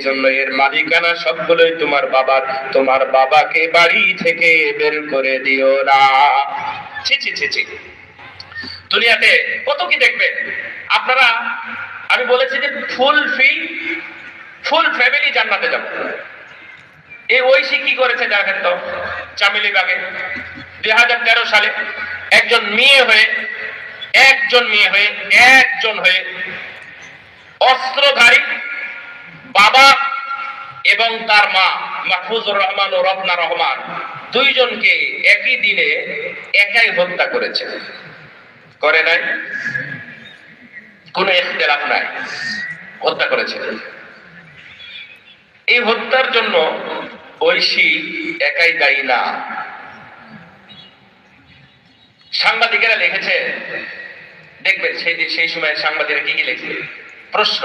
জন্য এর মালিকানা সবগুলোই তোমার বাবার। তোমার বাবাকে বাড়ি থেকে বের করে দিও না। ছি ছি ছি ছি। দুনিয়াতে কত কি দেখবেন আপনারা। আমি বলেছি যে ফুল ফ্যামিলি জান্নাতে যাব। এই ঐশী কি করেছে দেখেন তো। চামেলিবাগে 2013 সালে একজন মেয়ে হয়ে অস্ত্রধারী বাবা এবং তার মা মাহফুজুর রহমান ও রত্না রহমান দুইজনকে একই দিনে একাই হত্যা করেছে। করে নাই? কোনো ইখতিলাফ নাই, হত্যা করেছে। এই হত্যার জন্য ঐশী একাই দায়ী না। সাংবাদিকেরা লিখেছে, দেখবেন সেই সময় সাংবাদিকরা কি লিখছে। প্রশ্ন,